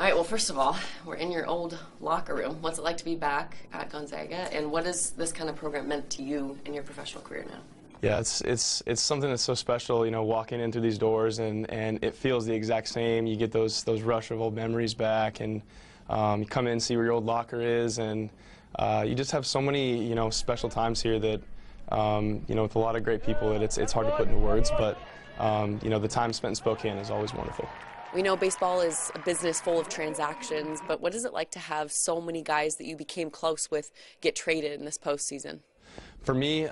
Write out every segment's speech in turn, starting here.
All right, well, first of all, we're in your old locker room. What's it like to be back at Gonzaga, and what has this kind of program meant to you in your professional career now? Yeah, it's something that's so special, you know, walking in through these doors, and it feels the exact same. You get those rush of old memories back, and you come in and see where your old locker is, and you just have so many, you know, special times here that, you know, with a lot of great people that it's hard to put into words, but, you know, the time spent in Spokane is always wonderful. We know baseball is a business full of transactions, but what is it like to have so many guys that you became close with get traded in this postseason? For me,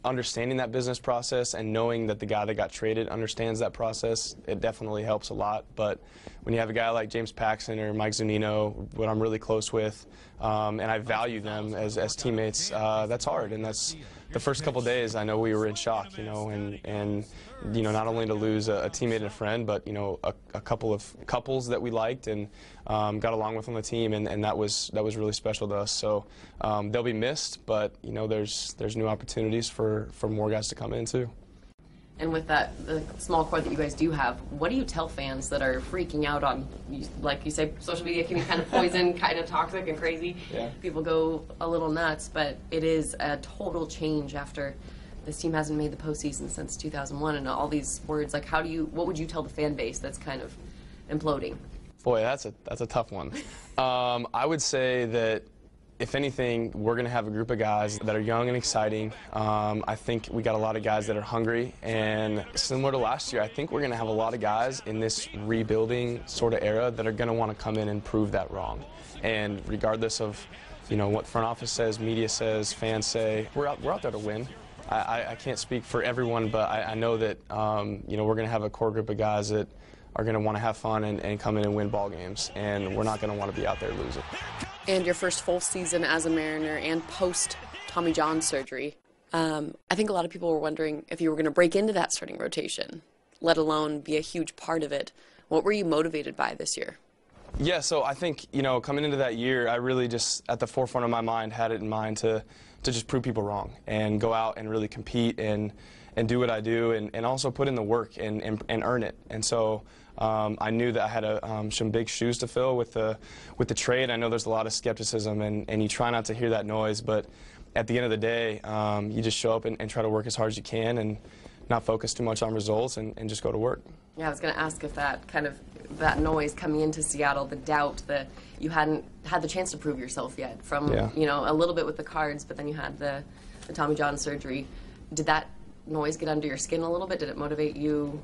understanding that business process and knowing that the guy that got traded understands that process, it definitely helps a lot. But when you have a guy like James Paxton or Mike Zunino, what I'm really close with, and I value them as teammates, that's hard. And that's the first couple days, I know we were in shock, you know, and you know, not only to lose a teammate and a friend, but, you know, a couple of couples that we liked and got along with on the team, and that was really special to us. So they'll be missed, but, you know, there's new opportunities for more guys to come in too. And with that, the small core that you guys do have, what do you tell fans that are freaking out on, like you say, social media can be kind of poison, kind of toxic and crazy. Yeah. People go a little nuts, but it is a total change after this team hasn't made the postseason since 2001, and all these words. Like, what would you tell the fan base that's kind of imploding? Boy, that's a tough one. I would say that, if anything, we're going to have a group of guys that are young and exciting. I think we got a lot of guys that are hungry, and similar to last year, I think we're going to have a lot of guys in this rebuilding sort of era that are going to want to come in and prove that wrong. And regardless of, you know, what front office says, media says, fans say, we're out there to win. I can't speak for everyone, but I know that you know, we're going to have a core group of guys that are going to want to have fun and come in and win ball games, and we're not going to want to be out there losing. And your first full season as a Mariner and post Tommy John surgery, I think a lot of people were wondering if you were going to break into that starting rotation, let alone be a huge part of it. What were you motivated by this year? Yeah, so I think, you know, coming into that year, I really just, at the forefront of my mind, had it in mind to just prove people wrong and go out and really compete and do what I do, and also put in the work and earn it. And so I knew that I had some big shoes to fill with the trade. I know there's a lot of skepticism, and you try not to hear that noise, but at the end of the day, you just show up and try to work as hard as you can and not focus too much on results and just go to work. Yeah, I was going to ask if that noise coming into Seattle, the doubt that you hadn't had the chance to prove yourself yet from, you know, a little bit with the Cards, but then you had the Tommy John surgery. Did that noise get under your skin a little bit? Did it motivate you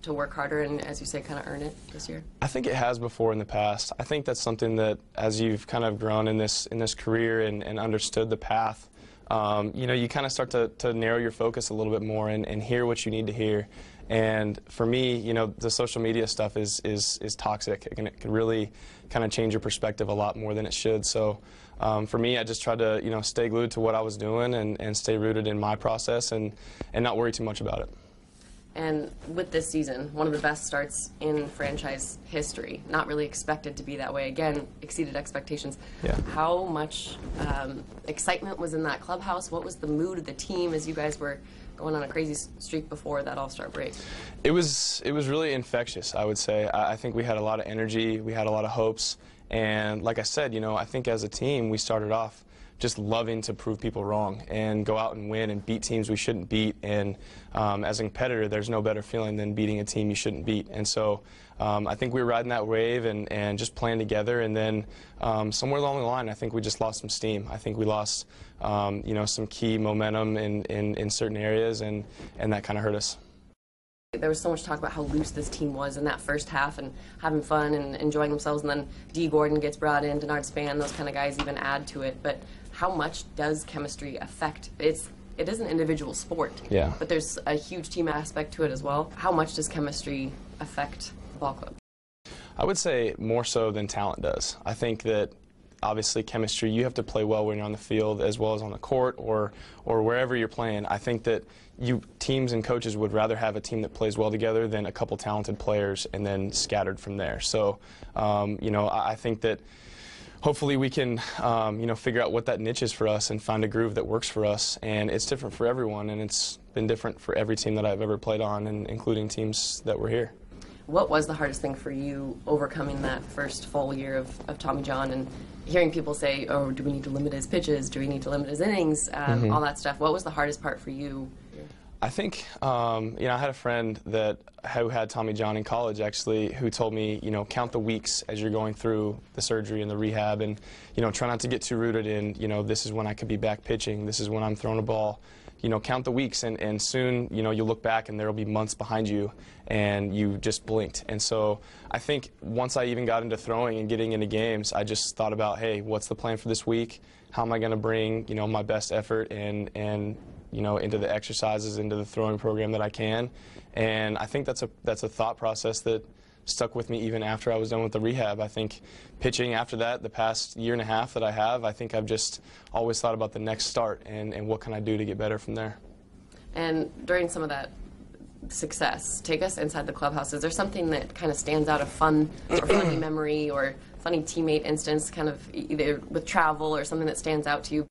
to work harder and, as you say, kind of earn it this year? I think it has before in the past. I think that's something that, as you've kind of grown in this career and understood the path, you know, you kind of start to narrow your focus a little bit more and hear what you need to hear. And for me, you know, the social media stuff is toxic. It can really kind of change your perspective a lot more than it should. So for me, I just tried to, you know, stay glued to what I was doing and stay rooted in my process and not worry too much about it. And with this season, one of the best starts in franchise history. Not really expected to be that way. Again, exceeded expectations. Yeah. How much excitement was in that clubhouse? What was the mood of the team as you guys were going on a crazy streak before that All-Star break? It was really infectious, I would say. I think we had a lot of energy. We had a lot of hopes. And like I said, you know, I think as a team, we started off just loving to prove people wrong and go out and win and beat teams we shouldn't beat. And as a competitor, there's no better feeling than beating a team you shouldn't beat. And so I think we were riding that wave and just playing together. And then somewhere along the line, I think we just lost some steam. I think we lost you know, some key momentum in certain areas, and that kind of hurt us. There was so much talk about how loose this team was in that first half and having fun and enjoying themselves, and then D. Gordon gets brought in, Denard Span, those kind of guys even add to it. But how much does chemistry affect? It is an individual sport, yeah, but there's a huge team aspect to it as well. How much does chemistry affect the ball club? I would say more so than talent does. I think that obviously chemistry, you have to play well when you're on the field as well as on the court or wherever you're playing. I think that teams and coaches would rather have a team that plays well together than a couple talented players and then scattered from there. So, you know, I think that hopefully we can, you know, figure out what that niche is for us and find a groove that works for us. And it's different for everyone, and it's been different for every team that I've ever played on, and including teams that were here. What was the hardest thing for you overcoming that first full year of Tommy John and hearing people say, oh, do we need to limit his pitches? Do we need to limit his innings? All that stuff. What was the hardest part for you? I think, I had a friend who had Tommy John in college, actually, who told me, count the weeks as you're going through the surgery and the rehab, and, try not to get too rooted in, this is when I could be back pitching, this is when I'm throwing a ball. Count the weeks, and soon, you'll look back and there will be months behind you, and you just blinked. And so I think once I even got into throwing and getting into games, I just thought about, hey, what's the plan for this week? How am I going to bring, my best effort and into the exercises, into the throwing program that I can? And I think that's a thought process that stuck with me even after I was done with the rehab. I think pitching after that, the past year and a half that I have, I think I've just always thought about the next start and what can I do to get better from there. And during some of that success, take us inside the clubhouse. Is there something that kind of stands out, a fun or funny memory or funny teammate instance, kind of either with travel or something that stands out to you?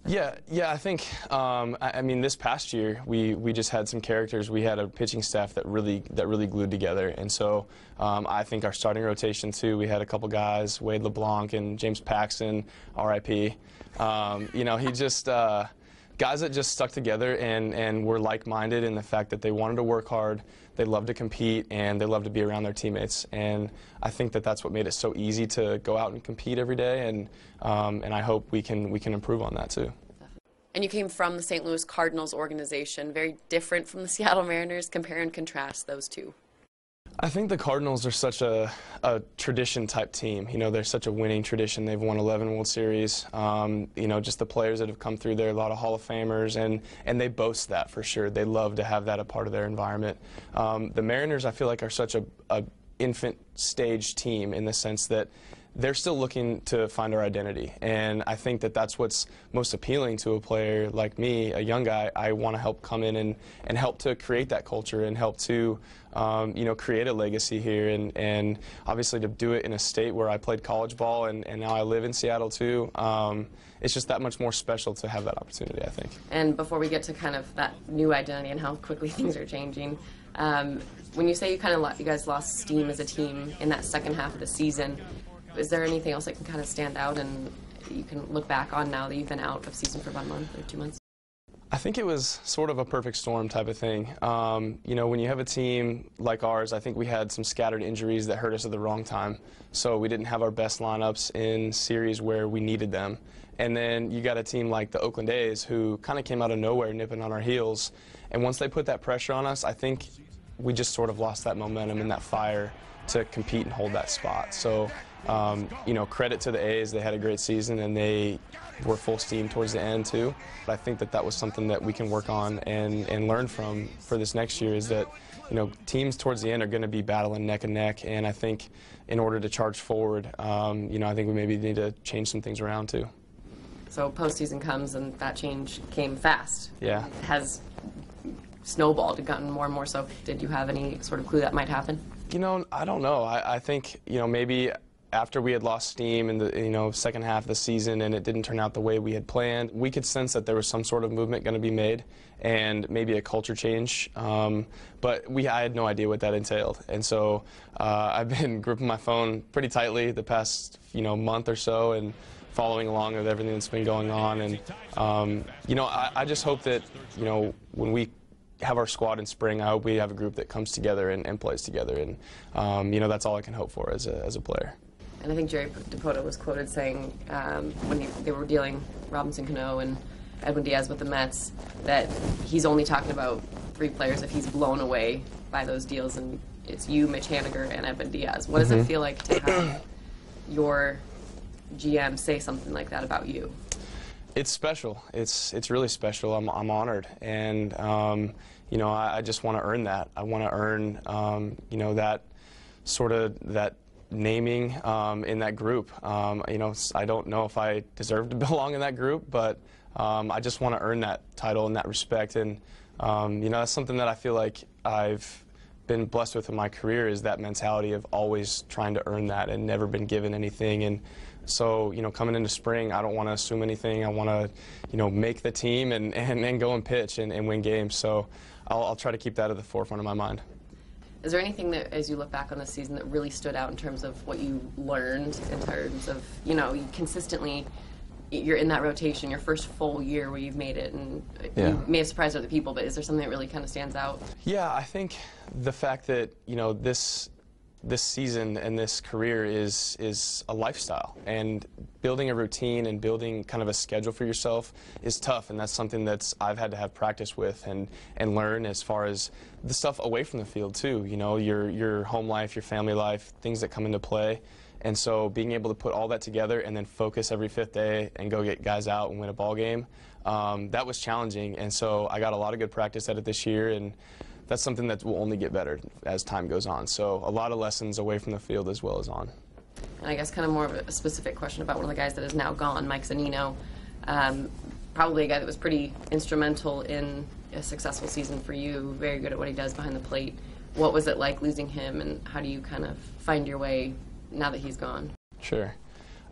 Yeah, I think, I mean, this past year, we just had some characters. We had a pitching staff that really glued together. And so I think our starting rotation, too, we had a couple guys, Wade LeBlanc and James Paxton, R.I.P. He just, guys that just stuck together and were like-minded in the fact that they wanted to work hard, they loved to compete, and they loved to be around their teammates. And I think that that's what made it so easy to go out and compete every day, and I hope we can improve on that too. And you came from the St. Louis Cardinals organization, very different from the Seattle Mariners. Compare and contrast those two. I think the Cardinals are such a tradition-type team. They're such a winning tradition. They've won 11 World Series. Just the players that have come through there, a lot of Hall of Famers, and they boast that for sure. They love to have that a part of their environment. The Mariners, I feel like, are such a infant stage team in the sense that they're still looking to find our identity, and I think that that's what's most appealing to a player like me, a young guy. I want to help come in and help to create that culture and help to create a legacy here, and obviously to do it in a state where I played college ball and now I live in Seattle too. It's just that much more special to have that opportunity, I think. And before we get to kind of that new identity and how quickly things are changing, when you say you guys lost steam as a team in that second half of the season, is there anything else that can kind of stand out and you can look back on now that you've been out of season for about a month or 2 months? I think it was sort of a perfect storm type of thing. When you have a team like ours, I think we had some scattered injuries that hurt us at the wrong time. So we didn't have our best lineups in series where we needed them. And then you got a team like the Oakland A's who kind of came out of nowhere nipping on our heels. And once they put that pressure on us, I think we just sort of lost that momentum and that fire to compete and hold that spot. So, credit to the A's. They had a great season and they were full steam towards the end too. I think that was something that we can work on and learn from for this next year, is that teams towards the end are going to be battling neck and neck, and I think in order to charge forward, I think we maybe need to change some things around too. So postseason comes and that change came fast. Yeah. It has snowballed and gotten more and more so. Did you have any sort of clue that might happen? I don't know. I think, maybe after we had lost steam in the, second half of the season and it didn't turn out the way we had planned, we could sense that there was some sort of movement going to be made and maybe a culture change. But I had no idea what that entailed. And so I've been gripping my phone pretty tightly the past, month or so and following along with everything that's been going on. And, I just hope that, when we have our squad in spring, I hope we have a group that comes together and plays together, and that's all I can hope for as a player. And I think Jerry DiPoto was quoted saying when they were dealing Robinson Cano and Edwin Diaz with the Mets that he's only talking about 3 players if he's blown away by those deals, and it's you, Mitch Haniger, and Edwin Diaz. What does it feel like to have your GM say something like that about you? It's special. It's really special. I'm honored, and I just want to earn that. I want to earn that sort of that naming in that group. I don't know if I deserve to belong in that group, but I just want to earn that title and that respect, and that's something that I feel like I've been blessed with in my career, is that mentality of always trying to earn that and never been given anything. And so, coming into spring, I don't want to assume anything. I want to, make the team and go and pitch and win games. So I'll try to keep that at the forefront of my mind. Is there anything that, as you look back on this season, that really stood out in terms of what you learned, in terms of, you know, you consistently, you're in that rotation, your first full year where you've made it, and you may have surprised other people, but is there something that really kind of stands out? Yeah, I think the fact that, you know, this season and this career is a lifestyle, and building a routine and building kind of a schedule for yourself is tough, and that's something that's I've had to have practice with and learn as far as the stuff away from the field too. You know, your home life, your family life, things that come into play. And so being able to put all that together and then focus every 5th day and go get guys out and win a ball game, that was challenging. And so I got a lot of good practice at it this year, and that's something that will only get better as time goes on. So a lot of lessons away from the field as well as on. And I guess kind of more of a specific question about one of the guys that is now gone, Mike Zunino. Probably a guy that was pretty instrumental in a successful season for you, very good at what he does behind the plate. What was it like losing him, and how do you kind of find your way now that he's gone? Sure.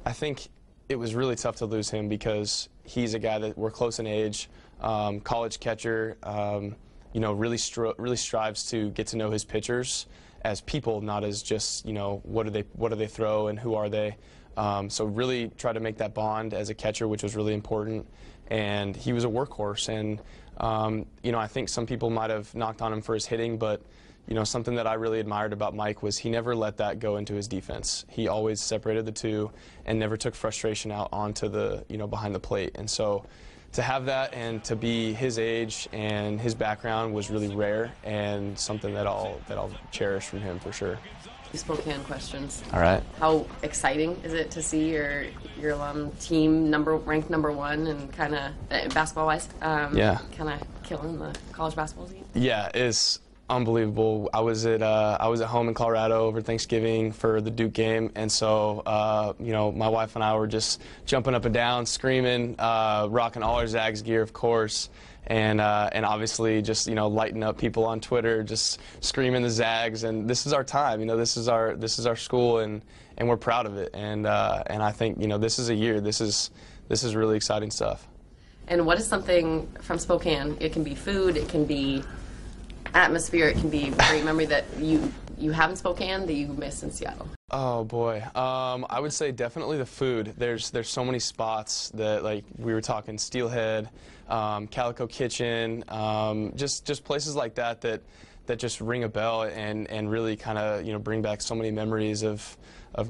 I think it was really tough to lose him because he's a guy that we're close in age, college catcher, you know, really strives to get to know his pitchers as people, not as just, you know, what do they throw and who are they. So really try to make that bond as a catcher, which was really important. And he was a workhorse, and you know, I think some people might have knocked on him for his hitting, but you know, something that I really admired about Mike was he never let that go into his defense. He always separated the two and never took frustration out onto the, you know, behind the plate. And so to have that and to be his age and his background was really rare, and something that I'll cherish from him for sure. Spokane questions. All right. How exciting is it to see your alum team ranked number 1 and kind of basketball-wise? Kind of killing the college basketball scene. Yeah, it's unbelievable. I was at home in Colorado over Thanksgiving for the Duke game, and so you know, my wife and I were just jumping up and down, screaming, rocking all our Zags gear, of course, and obviously just, you know, lighting up people on Twitter, just screaming the Zags. And this is our time, you know, this is our school, and we're proud of it. And I think, you know, this is a year. This is really exciting stuff. And what is something from Spokane? It can be food, it can be atmosphere, it can be a great memory that you have in Spokane that you miss in Seattle. Oh boy, I would say definitely the food. There's so many spots that, like we were talking, Steelhead, Calico Kitchen, just places like that just ring a bell and really kind of, you know, bring back so many memories of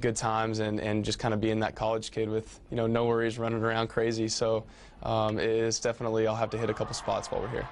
good times, and just kind of being that college kid with, you know, no worries, running around crazy. So it is definitely, I'll have to hit a couple spots while we're here.